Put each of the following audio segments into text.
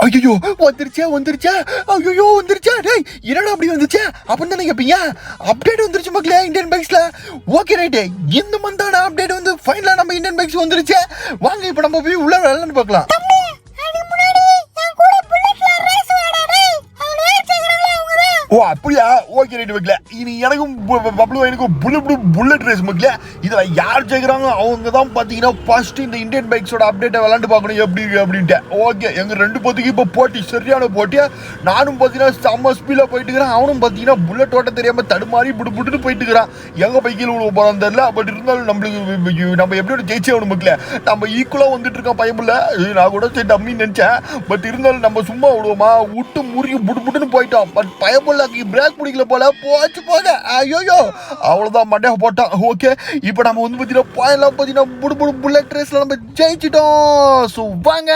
ஐயோ வந்துருச்சா ஐயோ வந்துருச்சா டேய் என்னடா அப்படி வந்துச்சா அப்படின்னு தானே கேட்பீங்க. அப்டேட் வந்துருச்சு மக்களே இந்தியன் பைக்ஸ்ல. ஓகே ரைட்டு, இந்த மந்தான அப்டேட் வந்து ஃபைனலா நம்ம இந்தியன் பைக்ஸ் வந்துருச்சு. வாங்க இப்போ நம்ம போய் உள்ள விளையாடலாம்னு பார்க்கலாம். ஓ அப்படியா, ஓகே ரைட் மக்களே. இனி எனக்கும் எனக்கும் புல்லட் ரேஸ் மக்களே. இதில் யார் ஜெயிக்கிறாங்க அவங்க தான் பார்த்தீங்கன்னா ஃபர்ஸ்ட் இந்த இந்தியன் பைக்ஸோட அப்டேட்டை விளாண்டு பார்க்கணும் எப்படி இருக்கு அப்படின்ட்டு. ஓகே, எங்கள் ரெண்டு பேத்துக்கு இப்போ போட்டி, சரியான போட்டியா. நானும் பார்த்தீங்கன்னா செம்ம ஸ்பீடில் போயிட்டு இருக்கிறேன். அவனும் பார்த்தீங்கன்னா புல்லட் ஓட்ட தெரியாமல் தடுமாறி புட்டுன்னு போயிட்டு இருக்கிறான். எங்கள் பைக்கில் விழுவ போகிறான்னு தெரியல. பட் இருந்தாலும் நம்மளுக்கு நம்ம எப்படி ஜெயிச்சே ஆகணும் மக்களே. நம்ம ஈக்குவலாக வந்துட்டு இருக்கோம் பயமில்ல. நான் கூட சரி டம்மின்னு நினச்சேன். பட் இருந்தாலும் நம்ம சும்மா விடுவோமா, விட்டு முறுகி புட்டுன்னு போயிட்டோம். பட் பயமில்ல, பிரேக் பிடிக்கல போல போக. ஐயோ அவ்வளவுதான் மண்டைய போட்டான். ஓகே, இப்போ நம்ம வந்து பார்த்தீங்கன்னா புல்லட் ரேஸ்ல நம்ம ஜெயிச்சிட்டோம். ஸோ வாங்க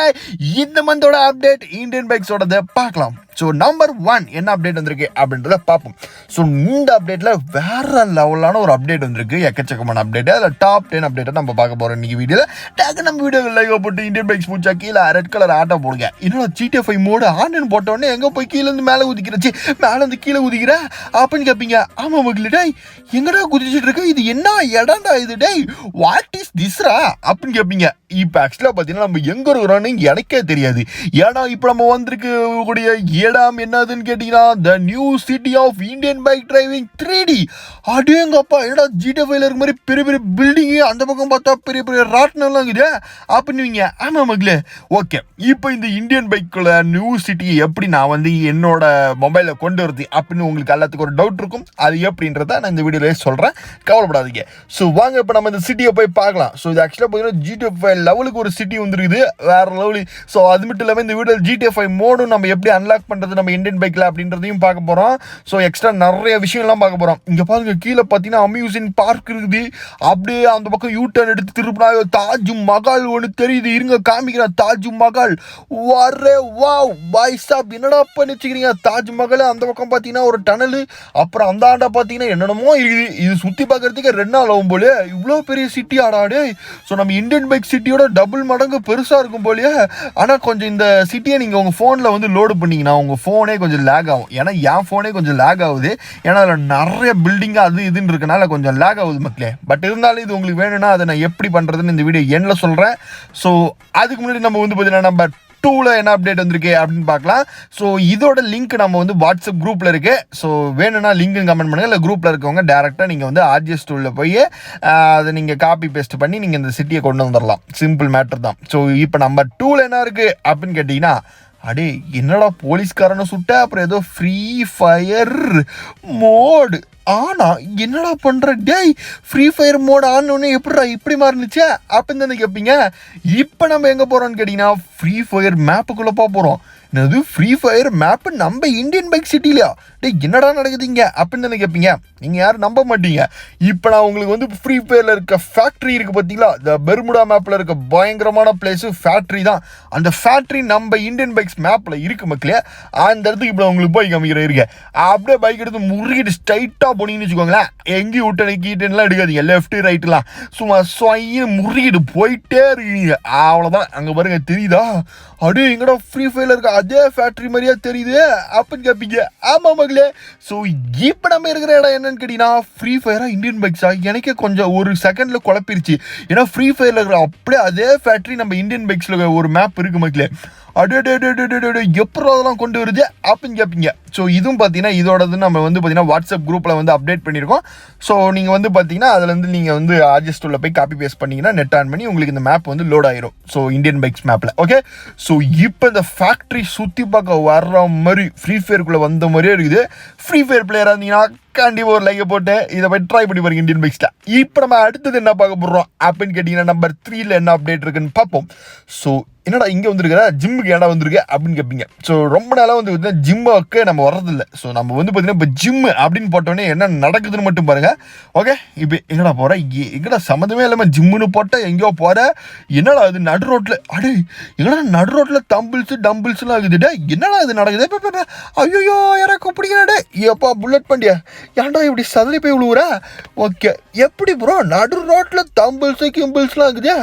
இந்த மந்தோட அப்டேட் இந்தியன் பைக்ஸோட பார்க்கலாம். ஸோ நம்பர் 1 என்ன அப்டேட் வந்திருக்கு அப்படின்றத பார்ப்போம். ஸோ இந்த அப்டேட்டில் வேற லெவலான ஒரு அப்டேட் வந்திருக்கு, எக்கச்சக்கமான அப்டேட். அதில் டாப் 10 அப்டேட்டை நம்ம பார்க்க போகிறோம் இன்னைக்கு வீடியோவில். டேக்கு நம்ம வீடியோ லைவ் போட்டு இந்தியன் பைக்ஸ் பூச்சா கீழே ரெட் கலர் ஆட்டோ போடுங்க. இன்னொரு GTA 5 மோடு ஆன்லைன் போட்டோடனே எங்கே போய் கீழேருந்து மேலே குதிக்கிறச்சு, மேலேருந்து கீழே குதிக்கிற அப்படின்னு கேட்பீங்க. ஆமாம் மக்கள், டேய் எங்கடா குதிச்சுட்டு இருக்க, இது என்ன இடம்டா இது, டேய் வாட் இஸ் திஸ்ரா அப்படின்னு கேட்பீங்க. இப்போ ஆக்சுவலாக பார்த்தீங்கன்னா நம்ம எங்கே இருக்கிறோன்னு எனக்கே தெரியாது. ஏன்னா இப்போ நம்ம வந்திருக்கக்கூடிய இடம் என்னதுன்னு கேட்டீங்கன்னா the new city of Indian bike driving 3D. அடேங்கப்பா, என்னடா GTA 5 இருக்க மாதிரி பெரிய பெரிய பில்டிங்கு, அந்த பக்கம் பார்த்தா பெரிய பெரிய ராட்னெல்லாம் இருக்குது அப்படின்னுவீங்க. ஆமாம் மக்களே, ஓகே. இப்போ இந்த இந்தியன் பைக்குள்ள நியூ சிட்டியை எப்படி நான் வந்து என்னோட மொபைலில் கொண்டு வருது அப்படின்னு உங்களுக்கு எல்லாத்துக்கும் ஒரு டவுட் இருக்கும். அது எப்படின்றத நான் இந்த வீடியோலேயே சொல்கிறேன், கவலைப்படாதீங்க. ஸோ வாங்க இப்போ நம்ம இந்த சிட்டியை போய் பார்க்கலாம். ஸோ இது ஆக்சுவலாக பார்த்தீங்கன்னா GTA 5 லெவலுக்கு ஒரு சிட்டி வந்துருக்குது, வேற லெவலு. ஸோ அது மட்டும் இல்லாமல் இந்த வீடியோ GTA 5 மோடும் நம்ம எப்படி அன்லாக் பண்ணுறது நம்ம இந்தியன் பைக்கில் அப்படின்றதையும் பார்க்க போகிறோம். ஸோ எக்ஸ்ட்ரா நிறைய விஷயம்லாம் பார்க்க போகிறோம். இங்கே பாருங்க, கீழே பார்த்தீங்கன்னா அம்யூசிங் பார்க் இருக்குது. அப்படியே அந்த பக்கம் யூ டர்ன் எடுத்து திருப்பினா தாஜ் மஹால் ஒன்று தெரியுது. இருங்க காமிக்கிறேன், தாஜ் மஹால். வரே வாவ் பாய் சாப், என்னடா பண்ணி வச்சுக்கிறீங்க தாஜ்மஹால். அந்த பக்கம் பார்த்தீங்கன்னா ஒரு டனலு, அப்புறம் அந்த ஆண்டா பார்த்தீங்கன்னா என்னென்னமோ இருக்குது. இது சுற்றி பார்க்கறதுக்கு 2 நாள் ஆகும் போலே. இவ்வளோ பெரிய சிட்டி ஆடாடே. ஸோ நம்ம இந்தியன் பைக் சிட்டியோட டபுள் மடங்கு பெருசாக இருக்கும் போலயே. ஆனால் கொஞ்சம் இந்த சிட்டியை நீங்கள் உங்கள் ஃபோனில் வந்து லோடு பண்ணிங்கன்னா உங்கள் ஃபோனே கொஞ்சம் லேக் ஆகும். ஏன்னா என் ஃபோனே கொஞ்சம் லேக் ஆகுது. ஏன்னா அதில் நிறைய பில்டிங்கு அது இதுன்னு இருக்கனால கொஞ்சம் லேக் ஆகுது மக்களே. பட் இருந்தாலும் இது உங்களுக்கு வேணும்னா அதை நான் எப்படி பண்ணுறதுன்னு இந்த வீடியோ எண்ணில் சொல்கிறேன். ஸோ அதுக்கு முன்னாடி நம்ம வந்து பார்த்தீங்கன்னா நம்பர் 2ல என்ன அப்டேட் வந்திருக்கு அப்படின்னு பார்க்கலாம். ஸோ இதோட லிங்க் நம்ம வந்து வாட்ஸ்அப் குரூப்பில் இருக்கு. ஸோ வேணும்னா லிங்க்கு கமெண்ட் பண்ணுங்க. இல்லை குரூப்பில் இருக்கவங்க டேரெக்டாக நீங்கள் வந்து RGS டூலில் போய் அதை நீங்கள் காப்பி பேஸ்ட் பண்ணி நீங்கள் இந்த சிட்டியை கொண்டு வந்துடலாம். சிம்பிள் மேட்டர் தான். ஸோ இப்போ நம்பர் 2ல என்ன இருக்குது அப்படின்னு கேட்டிங்கன்னா, அடே என்னடா போலீஸ்காரனை சுட்ட, அப்புறம் ஏதோ ஃப்ரீ ஃபயர் மோடு. ஆனால் என்னடா பண்ணுற டேய், ஃப்ரீ ஃபயர் மோட் ஆனோடனே எப்படிடா இப்படி மாறினுச்சே அப்படின்னு தானே கேட்பீங்க. இப்போ நம்ம எங்கே போகிறோம்னு கேட்டிங்கன்னா ஃப்ரீ ஃபயர் மேப்புக்குள்ளே போகிறோம். என்னது ஃப்ரீ ஃபயர் மேப்பு நம்ம இந்தியன் பைக் சிட்டிலையா? டேய் என்னடா நடக்குதுங்க அப்படின்னு தானே கேட்பீங்க. நீங்கள் யாரும் நம்ப மாட்டீங்க. இப்போ நான் உங்களுக்கு வந்து ஃப்ரீ ஃபயரில் இருக்க ஃபேக்ட்ரி இருக்குது பார்த்தீங்களா, இந்த பெர்முடா மேப்பில் இருக்க பயங்கரமான பிளேஸு ஃபேக்ட்ரி தான். அந்த ஃபேக்ட்ரி நம்ம இந்தியன் பைக்ஸ் மேப்பில் இருக்குது மக்களே. அந்த இடத்துக்கு இப்போ உங்களுக்கு போய் காமிக்கிறேன் இருக்க. அப்படியே பைக் எடுத்து முறுகிட்டு ஸ்ட்ரைட்டாக போனீங்கன்னு வச்சுக்கோங்களேன். எங்கேயும் விட்டனு கீட்டன்லாம் எடுக்காதீங்க, லெஃப்ட்டு ரைட்டுலாம் சும்மா ஸ்வைன்னு முறுகிட்டு போயிட்டே இருக்கீங்க. அவ்வளோதான். அங்கே பாருங்க தெரியுதா, அப்படியே எங்கடா ஃப்ரீ ஃபயரில் இருக்க அதே ஃபேக்ட்ரி மாதிரியா தெரியுது அப்படின்னு கேட்பீங்க. ஆமாம் மகளே. ஸோ இப்போ நம்ம இருக்கிற இடம் என்னன்னு கேட்டீங்கன்னா ஃப்ரீ ஃபயரா இந்தியன் பைக்ஸா எனக்கே கொஞ்சம் ஒரு செகண்டில் குழப்பிருச்சு. ஏன்னா ஃப்ரீ ஃபயரில் இருக்கிற அப்படியே அதே ஃபேக்ட்ரி நம்ம இந்தியன் பைக்ஸில் ஒரு மேப் இருக்குது மக்களே. எப்படி அதெல்லாம் கொண்டு வருது அப்படின்னு கேட்பீங்க. ஸோ இதுவும் பார்த்தீங்கன்னா இதோடது நம்ம வந்து பார்த்தீங்கன்னா வாட்ஸ்அப் குரூப்பில் வந்து அப்டேட் பண்ணியிருக்கோம். ஸோ நீங்கள் வந்து பார்த்தீங்கன்னா அதுலேருந்து நீங்கள் வந்து RGS டூலில் போய் காப்பி பேஸ்ட் பண்ணிங்கன்னா நெட் ஆன் பண்ணி உங்களுக்கு இந்த மேப் வந்து லோட் ஆயிரும். ஸோ இந்தியன் பைக்ஸ் மேப்பில். ஓகே, ஸோ இப்போ இந்த ஃபேக்ட்ரி சுற்றி பார்க்க வர்ற மாதிரி ஃப்ரீ ஃபயருக்குள்ளே வந்த மாதிரியே இருக்குது. ஃப்ரீ ஃபயர் பிளேயராக இருந்தீங்கன்னா கண்டிப்பாக ஒரு லைக்கை போட்டு இதை போய் ட்ரை பண்ணி பாருங்க இந்தியன் பைக்ஸில். இப்போ நம்ம அடுத்தது என்ன பார்க்க போடுறோம் அப்படின்னு கேட்டிங்கன்னா நம்பர் 3ல என்ன அப்டேட் இருக்குன்னு பார்ப்போம். ஸோ என்னடா இங்கே வந்துருக்கிற ஜிம்முக்கு ஏடா வந்திருக்கு அப்படின்னு கேட்பீங்க. ஸோ ரொம்ப நாளாக வந்து ஜிம்முக்கு நம்ம வர்றதில்லை. ஸோ நம்ம வந்து பார்த்தீங்கன்னா இப்போ ஜிம்மு அப்படின்னு போட்டோன்னே என்ன நடக்குதுன்னு மட்டும் பாருங்கள். ஓகே, இப்போ எங்கடா போகிற, எங்கடா சம்மந்தமே இல்லாமல் ஜிம்முன்னு போட்டால் எங்கேயோ போகிற. என்னடா அது நடு ரோட்டில், அடே எங்கடா நடு ரோட்டில் டம்பிள்ஸ்லாம் ஆகுதுடா, என்னடா இது நடக்குது. ஐயோ யாரா கூப்பிடிக்கிறாடே, எப்பா புல்லட் பண்ணியா ஏன்டா இப்படி சதறி போய் விழுவுற? ஓகே, எப்படி ப்ரோ நடு ரோட்டில் தம்பிள்ஸு கிம்பிள்ஸ்லாம் இருக்குதே,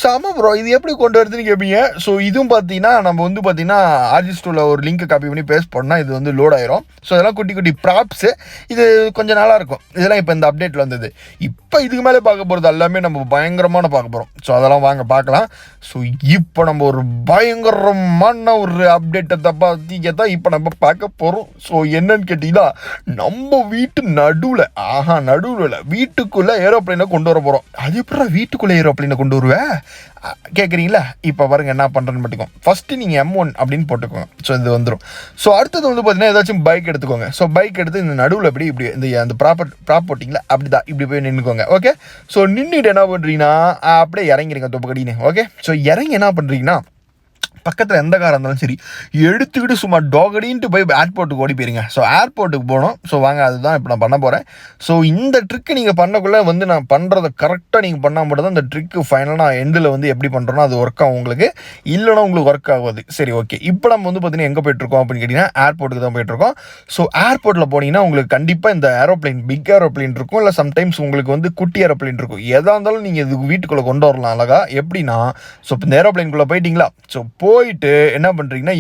செம ப்ரோ, இது எப்படி கொண்டு வருதுன்னு கேட்பீங்க. ஸோ இதுவும் பார்த்தீங்கன்னா நம்ம வந்து பார்த்தீங்கன்னா ஆர்ஜிஸ்டோவில் ஒரு லிங்க்கை காப்பி பண்ணி பேஸ்ட் பண்ணால் இது வந்து லோட் ஆயிரும். ஸோ இதெல்லாம் குட்டி குட்டி ப்ராப்ஸு, இது கொஞ்சம் நல்லா இருக்கும். இதெல்லாம் இப்போ இந்த அப்டேட்டில் வந்தது. இப்போ இதுக்கு மேலே பார்க்க போகிறது எல்லாமே நம்ம பயங்கரமான பார்க்க போகிறோம். ஸோ அதெல்லாம் வாங்க பார்க்கலாம். ஸோ இப்போ நம்ம ஒரு பயங்கரமான ஒரு அப்டேட்டை பற்றி தான் இப்போ நம்ம பார்க்க போகிறோம். ஸோ என்னன்னு கேட்டிங்கன்னா, நம்ம வீட்டு நடுவில் இல்லை, வீட்டுக்குள்ளே ஏரோப்ளைனை கொண்டு வர போகிறோம். அது எப்படா வீட்டுக்குள்ளே ஏரோப்ளைனை கொண்டு வருவேன் கேட்குறீங்களா? இப்போ பாருங்க என்ன பண்ணுறேன்னு பார்த்துக்கோங்க. ஃபஸ்ட்டு நீங்கள் M1 அப்படின்னு போட்டுக்கோங்க. ஸோ இது வந்துடும். ஸோ அடுத்தது வந்து பார்த்தீங்கன்னா ஏதாச்சும் பைக் எடுத்துக்கோங்க. ஸோ பைக் எடுத்து இந்த நடுவில் இப்படி இந்த அந்த ப்ராப் போட்டிங்களா, அப்படி தான் இப்படி போய் நின்றுக்கோங்க. ஓகே, ஸோ நின்றுட்டு என்ன பண்ணுறீங்கன்னா அப்படியே இறங்கிடுங்க தொப்பக்கடின்னு. ஓகே, ஸோ இறங்கி என்ன பண்ணுறீங்கன்னா, பக்கத்தில் எந்த காராக இருந்தாலும் சரி எடுத்துக்கிட்டு சும்மா டோகடின்ட்டு போய் ஏர்போர்ட்டுக்கு ஓடி போயிருங்க. ஸோ ஏர்போர்ட்டுக்கு போகணும். ஸோ வாங்க, அதுதான் இப்போ நான் பண்ண போகிறேன். ஸோ இந்த ட்ரிக்கு நீங்கள் பண்ணக்குள்ளே வந்து நான் பண்ணுறதை கரெக்டாக நீங்கள் பண்ணால் மட்டும் தான் இந்த ட்ரிக்கு ஃபைனலாக நான் எண்டில் வந்து எப்படி பண்ணுறோன்னா அது ஒர்க் ஆகும் உங்களுக்கு, இல்லைனா உங்களுக்கு ஒர்க் ஆகாது. சரி, ஓகே, இப்போ நம்ம வந்து பார்த்தீங்கன்னா எங்கே போய்ட்டுருக்கோம் அப்படின்னு கேட்டிங்கன்னா ஏர்போர்ட்டுக்கு தான் போய்ட்டுருக்கோம். ஸோ ஏர்போர்ட்டில் போனீங்கன்னா உங்களுக்கு கண்டிப்பாக இந்த ஏரோப்ளைன் பிக் ஏரோப்ளைன் இருக்கும், இல்லை சம்டைம்ஸ் உங்களுக்கு வந்து குட்டி ஏரோப்ளைன் இருக்கும். எதாக இருந்தாலும் நீங்கள் இது வீட்டுக்குள்ளே கொண்டு வரலாம் அழகா. எப்படின்னா, ஸோ இப்போ இந்த ஏரோப்ளைனுக்குள்ளே போயிட்டீங்களா, ஸோ போயிட்டு என்ன பண்ணுறீங்கன்னா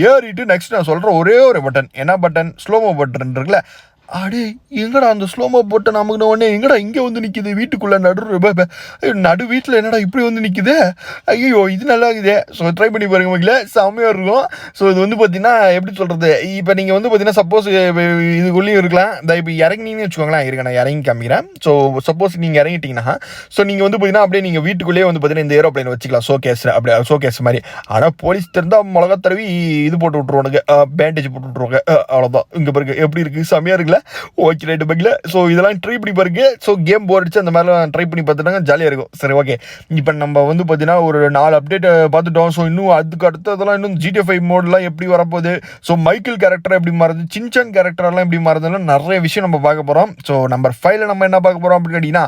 ஏறிட்டு நெக்ஸ்ட் நான் சொல்கிற ஒரே ஒரு பட்டன், என்ன பட்டன், ஸ்லோமோ பட்டன் இருக்குல்ல, அடே எங்கடா அந்த ஸ்லோமோ போட்டு நமக்குன உடனே எங்கடா இங்கே வந்து நிற்கிது வீட்டுக்குள்ளே நடு வீட்டில் என்னடா இப்படி வந்து நிற்குது, ஐயோ இது நல்லா இருக்குது. ஸோ ட்ரை பண்ணி பாருங்க மக்களே, செம்மையாக இருக்கும். ஸோ இது வந்து பார்த்தீங்கன்னா எப்படி சொல்கிறது, இப்போ நீங்கள் வந்து பார்த்தீங்கன்னா சப்போஸ் இதுக்குள்ளேயும் இருக்கலாம். இந்த இப்போ இறங்கினீங்கன்னு வச்சுக்கோங்களேன், இருக்க நான் இறங்கி காமிக்கிறேன். ஸோ சப்போஸ் நீங்கள் இறங்கிட்டீங்கன்னா ஸோ நீங்கள் வந்து பார்த்தீங்கன்னா அப்படியே நீங்கள் வீட்டுக்குள்ளேயே வந்து பார்த்தீங்கன்னா இந்த ஏரோப்ளைன் வச்சுக்கலாம், ஷோகேஸ் அப்படியே ஷோகேஸ் மாதிரி. ஆனால் போலீஸ் தெரிந்தால் மிளகா தடவி இது போட்டு விட்ருவானுங்க, பேண்டேஜ் போட்டு விட்ருவாங்க. அவ்வளோதான். இங்கே பாருங்க எப்படி இருக்குது, செம்மையாக இருக்குல்ல. ஓகே, ரைட்டு பக்கல. ஸோ இதெல்லாம் ட்ரை பண்ணி பாருங்க. ஸோ கேம் போர் அடிச்சு அந்த மாதிரிலாம் ட்ரை பண்ணி பார்த்துட்டாங்க, ஜாலியாக இருக்கும். சரி, ஓகே, இப்போ நம்ம வந்து பார்த்தீங்கன்னா ஒரு 4 அப்டேட் பார்த்துட்டோம். ஸோ இன்னும் அதுக்கு அடுத்ததெல்லாம் இன்னும் GTA 5 மோட்லாம் எப்படி வரப்போகுது, ஸோ மைக்கேல் கேரக்டர் எப்படி மாறுது, சின்சான் கேரக்டர்லாம் எப்படி மாறுதுன்னு நிறைய விஷயம் நம்ம பார்க்க போகிறோம். ஸோ நம்பர் 5ல நம்ம என்ன பார்க்க போகிறோம் அப்படின்னு கேட்டிங்கன்னா,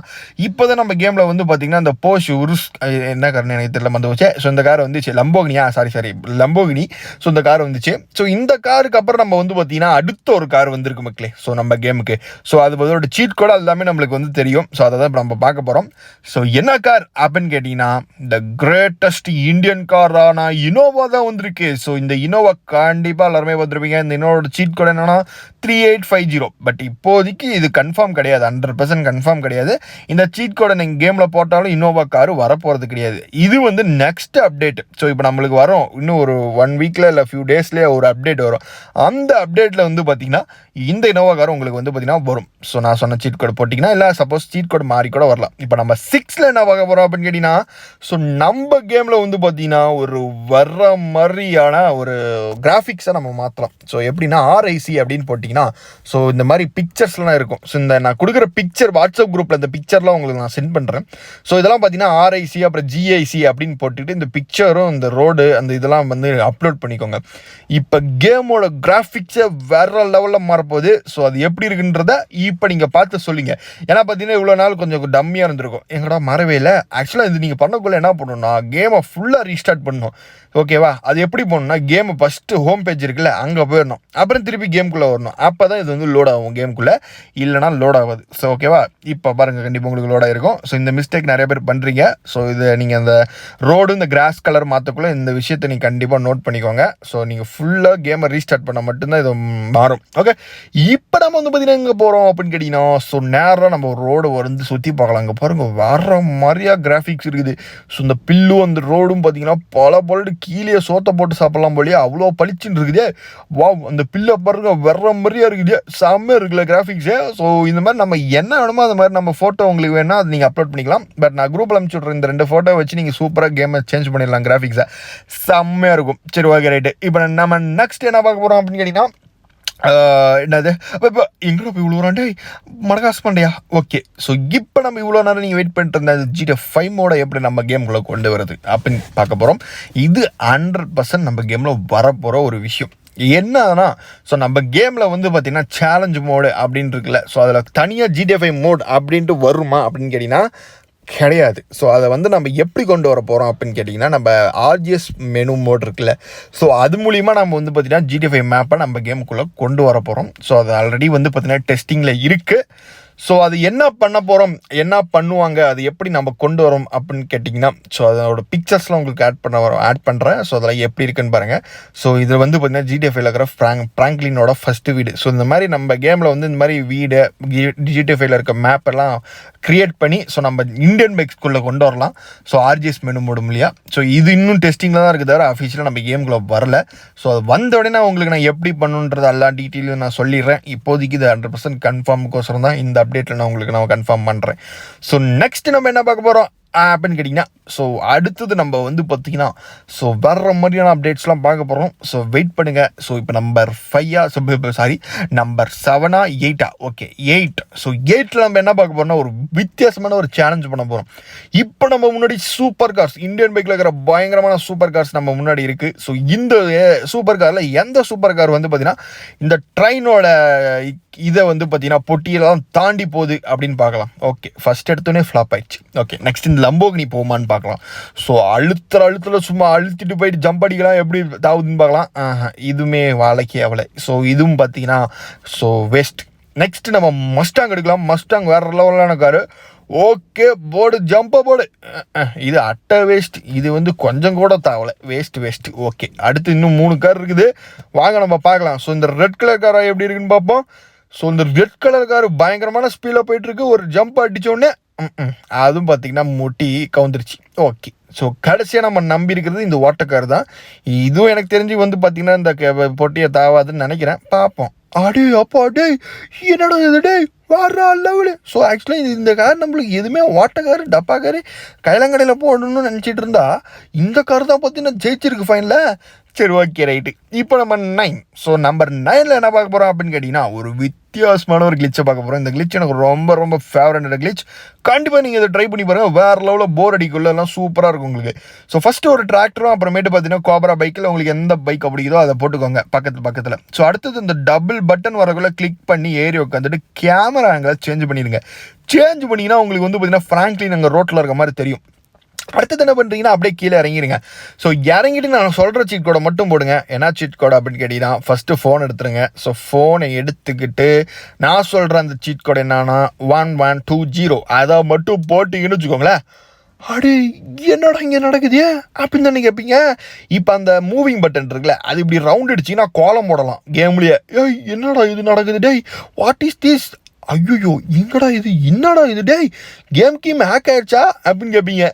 இப்போ தான் நம்ம கேமில் வந்து பார்த்தீங்கன்னா இந்த போஷ் உருஸ் என்ன காரணம் எனக்கு தெரியல வந்து வச்சு. ஸோ இந்த கார் வந்துச்சு லம்போகினி. ஸோ இந்த கார் வந்துச்சு. ஸோ இந்த காருக்கு அப்புறம் நம்ம வந்து பார்த்தீங்கன்னா அடுத்த ஒரு கார் வந்திருக்கு மக்களே, ஸோ நம்ம கேமுக்கு. ஸோ அது அதோட சீட் கூட எல்லாமே நம்மளுக்கு வந்து தெரியும். ஸோ அதை தான் இப்போ நம்ம பார்க்க போகிறோம். ஸோ என்ன கார் அப்படின்னு கேட்டிங்கன்னா, த கிரேட்டஸ்ட் இந்தியன் காரான இனோவா தான் வந்திருக்கு. ஸோ இந்த இனோவா கண்டிப்பாக எல்லாருமே பார்த்துருப்பீங்க. இந்த இனோவோட சீட் கூட என்னன்னா 3850. பட் இப்போதைக்கு இது கன்ஃபார்ம் கிடையாது, 100% கன்ஃபார்ம் கிடையாது. இந்த சீட் கோடை நீங்கள் கேமில் போட்டாலும் இனோவா கார் வரப்போகிறது கிடையாது. இது வந்து நெக்ஸ்ட் அப்டேட். ஸோ இப்போ நம்மளுக்கு வரும் இன்னும் ஒரு 1 வீக்கில் இல்லை ஃபியூ டேஸ்லேயே ஒரு அப்டேட் வரும். அந்த அப்டேட்டில் வந்து பார்த்தீங்கன்னா இந்த இனோவா கார் உங்களுக்கு வந்து பார்த்தீங்கன்னா வரும். ஸோ நான் சொன்ன சீட் கோட் போட்டிங்கன்னா, இல்லை சப்போஸ் சீட் கோட் மாறி கூட வரலாம். இப்போ நம்ம 6ல் என்ன பார்க்க போகிறோம் அப்படின்னு கேட்டிங்கன்னா, ஸோ நம்ம கேமில் வந்து பார்த்தீங்கன்னா ஒரு வர்ற மாதிரியான ஒரு கிராஃபிக்ஸை நம்ம மாற்றலாம். ஸோ எப்படின்னா RIC அப்படின்னு போட்டிங்கன்னா, ஸோ இந்த மாதிரி பிக்சர்ஸ்லாம் இருக்கும். ஸோ இந்த நான் கொடுக்குற பிக்சர் வாட்ஸ்அப் குரூப்பில் இந்த பிக்சர்லாம் உங்களுக்கு நான் சென்ட் பண்ணுறேன். ஸோ இதெல்லாம் பார்த்தீங்கன்னா RIC அப்புறம் GIC அப்படின்னு போட்டுட்டு இந்த பிக்சரும் இந்த ரோடு அந்த இதெல்லாம் வந்து அப்லோட் பண்ணிக்கோங்க. இப்போ கேமோட கிராஃபிக்ஸை வேற லெவலில் மாறப்போகுது. ஸோ அது எப்படி இருக்குன்றத இப்போ நீங்கள் பார்த்து சொல்லுங்க. ஏன்னா பார்த்தீங்கன்னா இவ்வளோ நாள் கொஞ்சம் டம்மியாக இருந்திருக்கும், எங்கடா மாறவே இல்லை. ஆக்சுவலாக இது நீங்கள் பண்ணக்குள்ளே என்ன பண்ணணும்னா கேமை ஃபுல்லாக ரீஸ்டார்ட் பண்ணணும். ஓகேவா? அது எப்படி பண்ணணும்னா கேமை ஃபஸ்ட்டு ஹோம் பேஜ் இருக்குல்ல அங்கே போயிடணும், அப்புறம் திருப்பி கேமுக்குள்ளே வரணும். அப்போ தான் இது வந்து லோட் ஆகும் கேமுக்குள்ளே, இல்லைனா லோட் ஆகாது. ஸோ ஓகேவா? இப்போ பாருங்கள், கண்டிப்பாக உங்களுக்கு லோட் ஆகிருக்கும். ஸோ இந்த மிஸ்டேக் நிறைய பேர் பண்ணுறீங்க. ஸோ இது நீங்கள் அந்த ரோடு இந்த கிராஸ் கலர் மாற்றக்குள்ளே இந்த விஷயத்தை நீங்கள் கண்டிப்பாக நோட் பண்ணிக்கோங்க. ஸோ நீங்கள் ஃபுல்லாக கேமை ரீஸ்டார்ட் பண்ணால் மட்டும்தான் இது மாறும். ஓகே, இப்போ நம்ம வந்து பார்த்தீங்கன்னா எங்கே போகிறோம் அப்படின்னு கேட்டிங்கன்னா, ஸோ நேராக நம்ம ரோடு வந்து சுற்றி பார்க்கலாம். அங்கே பாருங்கள் வேற மாதிரியாக கிராஃபிக்ஸ் இருக்குது. ஸோ இந்த பில்லும் அந்த ரோடும் பார்த்தீங்கன்னா பல கீழே சோத்தை போட்டு சாப்பிட்லாம் போலியே, அவ்வளோ பளிச்சுன்னு இருக்குது. வா, அந்த பில்லை பாருங்க வேற மாதிரியாக இருக்குது, செம்மையாக இருக்குல்ல கிராஃபிக்ஸு. ஸோ இந்த மாதிரி நம்ம என்ன வேணுமோ அந்த மாதிரி நம்ம ஃபோட்டோ உங்களுக்கு வேணால் அது நீங்கள் அப்லோட் பண்ணிக்கலாம். பட் நான் குரூப்பில் அனுப்பிச்சி விட்றேன், இந்த 2 ஃபோட்டோ வச்சு நீங்கள் சூப்பராக கேமை சேஞ்ச் பண்ணிடலாம், கிராஃபிக்ஸை செம்மையாக இருக்கும். சரி, ஓகே, ரைட்டு. இப்போ நம்ம நெக்ஸ்ட் என்ன பார்க்க போகிறோம் அப்படின்னு கேட்டிங்கன்னா, என்னது இப்போ எங்கே போய் இவ்வளோறாண்டே மடகாசு பண்ணையா? ஓகே, ஸோ இப்போ நம்ம இவ்வளோ நேரம் நீங்கள் வெயிட் பண்ணிட்டு இருந்த GTA 5 மோட எப்படி நம்ம கேமுக்குள்ளே கொண்டு வருது அப்படின்னு பார்க்க போகிறோம். இது 100% நம்ம கேமில் வரப்போகிற ஒரு விஷயம். என்னன்னா, ஸோ நம்ம கேமில் வந்து பார்த்தீங்கன்னா சேலஞ்ச் மோடு அப்படின்னு இருக்குல்ல, ஸோ அதில் தனியாக GTA 5 மோட் அப்படின்ட்டு வருமா அப்படின்னு கேட்டிங்கன்னா கிடையாது. ஸோ அதை வந்து நம்ம எப்படி கொண்டு வர போகிறோம் அப்படின்னு கேட்டிங்கன்னா, நம்ம ஆர்ஜிஎஸ் மெனு மோட் இருக்குல்ல, ஸோ அது மூலிமா நம்ம வந்து பார்த்திங்கன்னா GTA 5 மேப்பை நம்ம கேமுக்குள்ளே கொண்டு வர போகிறோம். ஸோ அது ஆல்ரெடி வந்து பார்த்திங்கன்னா டெஸ்டிங்கில் இருக்குது. ஸோ அது என்ன பண்ண போகிறோம், என்ன பண்ணுவாங்க, அது எப்படி நம்ம கொண்டு வரோம் அப்படின்னு கேட்டிங்கன்னா, ஸோ அதோட பிக்சர்ஸ்லாம் உங்களுக்கு ஆட் பண்ணுறேன். ஸோ அதெல்லாம் எப்படி இருக்குன்னு பாருங்கள். ஸோ இது வந்து பார்த்திங்கன்னா GTA 5 இருக்கிற ஃப்ராங்க்லினோட ஃபஸ்ட்டு வீடு. ஸோ இந்த மாதிரி நம்ம கேமில் வந்து இந்த மாதிரி வீடு GTA 5 இருக்க மேப் எல்லாம் க்ரியேட் பண்ணி ஸோ நம்ம இந்தியன் பைக்ஸ்குள்ளே கொண்டு வரலாம். ஸோ ஆர்ஜிஎஸ் மெனு மூடும் இல்லையா. ஸோ இது இன்னும் டெஸ்டிங்கில் தான் இருக்குது, தவிர அஃபிஷியலாக நம்ம கேமுக்குள்ளே வரல. ஸோ அது வந்த உடனே உங்களுக்கு நான் எப்படி பண்ணுன்றது எல்லா டீட்டெயிலும் நான் சொல்லிடுறேன். இப்போதைக்கு இது 100% கன்ஃபார்முக்கோசரம் தான் இந்த அப்டேட்டில் நான் உங்களுக்கு நான் கன்ஃபார்ம் பண்ணுறேன். ஸோ நெக்ஸ்ட் நம்ம என்ன பார்க்க போகிறோம் அப்படின்னு கேட்டிங்கன்னா, ஸோ அடுத்தது நம்ம வந்து பார்த்திங்கன்னா ஸோ வேறு மாதிரியான அப்டேட்ஸ்லாம் பார்க்க போகிறோம். ஸோ வெயிட் பண்ணுங்கள். ஸோ இப்போ நம்பர் 5 நம்பர் 7 8 ஓகே 8. ஸோ 8ல் நம்ம என்ன பார்க்க போகிறோம்னா ஒரு வித்தியாசமான ஒரு சேலஞ்ச் பண்ண போகிறோம். இப்போ நம்ம முன்னாடி சூப்பர் கார்ஸ், இந்தியன் பைக்கில் இருக்கிற பயங்கரமான சூப்பர் கார்ஸ் நம்ம முன்னாடி இருக்குது. ஸோ இந்த சூப்பர் காரில் எந்த சூப்பர் கார் வந்து பார்த்திங்கன்னா இந்த ட்ரெயினோட இதை வந்து பார்த்தீங்கன்னா பொட்டியெல்லாம் தாண்டி போகுது அப்படின்னு பார்க்கலாம். ஓகே, ஃபஸ்ட் எடுத்தோடனே ஃப்ளாப் ஆயிடுச்சு. ஓகே, நெக்ஸ்ட் இந்த லம்போகினி போகுமான்னு பார்க்கலாம். ஸோ அழுத்தத்தில் சும்மா அழுத்திட்டு போயிட்டு ஜம்ப் அடிக்கலாம், எப்படி தாவுதுன்னு பார்க்கலாம். இதுவுமே வாழைக்கே அவளை. ஸோ இதுவும் பார்த்தீங்கன்னா ஸோ வேஸ்ட். நெக்ஸ்ட் நம்ம மஸ்டாங் எடுக்கலாம். மஸ்டாங் வேறு லெவலான காரு. ஓகே, போர்டு ஜம்பை போர்டு. இது அட்டை வேஸ்ட். இது வந்து கொஞ்சம் கூட தாவலை, வேஸ்ட். ஓகே, அடுத்து இன்னும் 3 கார் இருக்குது, வாங்க நம்ம பார்க்கலாம். ஸோ இந்த ரெட் கலர் காராக எப்படி இருக்குன்னு பார்ப்போம். ஸோ இந்த ரெட் கலர் கார் பயங்கரமான ஸ்பீடில் போயிட்டுருக்கு. ஒரு ஜம்ப் அடித்தோடனே அதுவும் பார்த்தீங்கன்னா முட்டி கவுந்துருச்சு. ஓகே, ஸோ கடைசியாக நம்ம நம்பி இருக்கிறது இந்த ஓட்டக்கார் தான். இதுவும் எனக்கு தெரிஞ்சு வந்து பார்த்தீங்கன்னா இந்த பொட்டியை தாவாதுன்னு நினைக்கிறேன். பார்ப்போம். அடே என்னடா இது டே வாரா லெவலு. ஸோ ஆக்சுவலாக இந்த கார் நம்மளுக்கு எதுவுமே ஓட்டக்காரு டப்பாக்காரு கைலங்கடையில் போடணும்னு நினச்சிட்டு இருந்தா இந்த கார் தான் பார்த்தீங்கன்னா ஜெயிச்சிருக்கு ஃபைனில். சரி, ஓகே, ரைட்டு. இப்போ நம்ம 9. ஸோ நம்பர் 9ல் என்ன பார்க்க போகிறோம் அப்படின்னு கேட்டிங்கன்னா ஒரு வித்தியாசமான ஒரு கிளிச்சை பார்க்க போகிறோம். இந்த கிளிச் எனக்கு ரொம்ப ஃபேவரட்டான கிளிச். கண்டிப்பாக நீங்கள் இதை ட்ரை பண்ணி பாருங்கள். வேறு லெவலில் போர் அடிக்குள்ளெல்லாம் சூப்பராக இருக்கும் உங்களுக்கு. ஸோ ஃபஸ்ட்டு ஒரு டிராக்டரும் அப்புறமேட்டு பார்த்தீங்கன்னா கோப்ரா பைக்கில் உங்களுக்கு எந்த பைக் பிடிக்குதோ அதை போட்டுக்கோங்க பக்கத்தில். ஸோ அடுத்தது இந்த டபுள் பட்டன் வரக்குள்ளே கிளிக் பண்ணி ஏறி உட்காந்துட்டு கேமரா ஆங்கிளை சேஞ்ச் பண்ணிடுங்க. சேஞ்ச் பண்ணிங்கன்னா உங்களுக்கு வந்து பார்த்தீங்கன்னா ஃப்ராங்க்லின் அங்கே ரோட்டில் இருக்க மாதிரி தெரியும். அடுத்தது என்ன பண்ணுறீங்கன்னா அப்படியே கீழே இறங்கிடுங்க. ஸோ இறங்கிட்டு நான் சொல்கிற சீட் கோடை மட்டும் போடுங்க. என்ன சீட் கோடை அப்படின்னு கேட்டிங்கன்னா ஃபஸ்ட்டு ஃபோன் எடுத்துருங்க. ஸோ ஃபோனை எடுத்துக்கிட்டு நான் சொல்கிற அந்த சீட் கோடை என்னன்னா 1120 அதை மட்டும் போட்டிங்கன்னு வச்சுக்கோங்களேன். அடே என்னடா இங்கே நடக்குது அப்படின்னு தானே கேட்பீங்க. இப்போ அந்த மூவிங் பட்டன் இருக்குல்ல, அது இப்படி ரவுண்ட் அடிச்சிங்கன்னா கோலம் போடலாம் கேம்லேயே. என்னடா இது நடக்குது டேய், வாட் இஸ் திஸ்? ஐயோ என்னடா இது டேய், கேம் ஹேக் ஆயிடுச்சா அப்படின்னு கேட்பீங்க.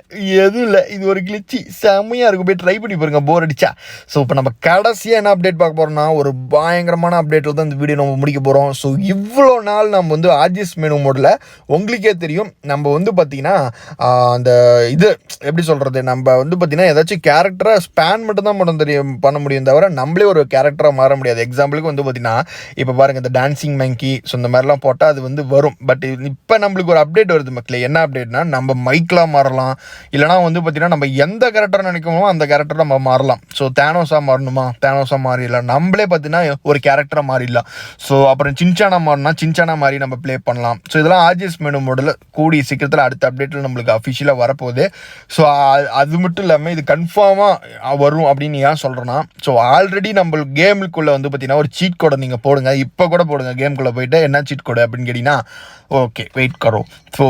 எதுவும் இல்லை, இது ஒரு கிளிச்சி செம்மையாக இருக்கும். போய் ட்ரை பண்ணி பாருங்க போர் அடிச்சா. ஸோ இப்போ நம்ம கடைசியாக என்ன அப்டேட் பார்க்க போகிறோம்னா ஒரு பயங்கரமான அப்டேட்டில் தான் இந்த வீடியோ நம்ம முடிக்க போகிறோம். ஸோ இவ்வளோ நாள் நம்ம வந்து ஆர்ஜிஎஸ் மெனு மோடில் உங்களுக்கே தெரியும் நம்ம வந்து பார்த்திங்கன்னா அந்த இது எப்படி சொல்கிறது, நம்ம வந்து பார்த்திங்கன்னா ஏதாச்சும் கேரக்டரை ஸ்பேன் மட்டும் தான் பண்ண முடியும் தவிர நம்மளே ஒரு கேரக்டராக மாற முடியாது. எக்ஸாம்பிளுக்கு வந்து பார்த்திங்கன்னா இப்போ பாருங்கள் இந்த டான்சிங் மங்கி, ஸோ இந்த மாதிரிலாம் போட்டால் வந்து வரும். பட் இப்போ நம்மளுக்கு ஒரு அப்டேட் வருது மக்களே. என்ன அப்டேட்னா நம்ம மைக்லாம் மாறலாம், இல்லைனா வந்து பார்த்தீங்கன்னா நம்ம எந்த கேரக்டர் நினைக்கணுமோ அந்த கேரக்டர் நம்ம மாறலாம். ஸோ தேனோஸாக மாறணுமா, தேனோஸாக மாறிடலாம். நம்மளே பார்த்தீங்கன்னா ஒரு கேரக்டராக மாறிடலாம். ஸோ அப்புறம் சின்சானா மாறினா சின்சானா மாறி நம்ம ப்ளே பண்ணலாம். ஸோ இதெல்லாம் ஆர்ஜிஎஸ் மெனு மோடில் கூடிய சீக்கிரத்தில் அடுத்த அப்டேட்டில் நம்மளுக்கு அஃபிஷியலாக வரப்போகுது. ஸோ அது மட்டும் இல்லாமல் இது கன்ஃபார்மாக வரும் அப்படின்னு ஏன் சொல்கிறேன்னா, ஸோ ஆல்ரெடி நம்ம கேமுக்குள்ளே வந்து பார்த்தீங்கன்னா ஒரு சீட் கோடை நீங்கள் போடுங்க. இப்போ கூட போடுங்க கேமுக்குள்ளே போயிட்டு என்ன சீட் கோடை அப்படின்னு கேட்டிங்கன்னா ஓகே வெயிட் கரோ. ஸோ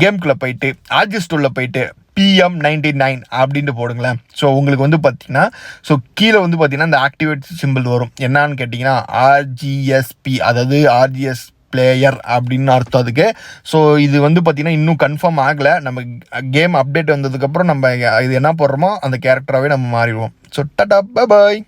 கேம்குள்ளே போயிட்டு ஆர்ஜிஎஸ் டூலில் போயிட்டு PM99 அப்படின்ட்டு போடுங்களேன். ஸோ உங்களுக்கு வந்து பார்த்தீங்கன்னா ஸோ கீழே வந்து பார்த்தீங்கன்னா இந்த ஆக்டிவேட் சிம்பிள் வரும். என்னான்னு கேட்டிங்கன்னா RGSP, அதாவது ஆர்ஜிஎஸ் பிளேயர் அப்படின்னு அர்த்தம் அதுக்கு. ஸோ இது வந்து பார்த்தீங்கன்னா இன்னும் கன்ஃபார்ம் ஆகலை. நம்ம கேம் அப்டேட் வந்ததுக்கப்புறம் நம்ம இது என்ன போடுறோமோ அந்த கேரக்டராகவே நம்ம மாறிடுவோம். ஸோ டாடா பை பாய்.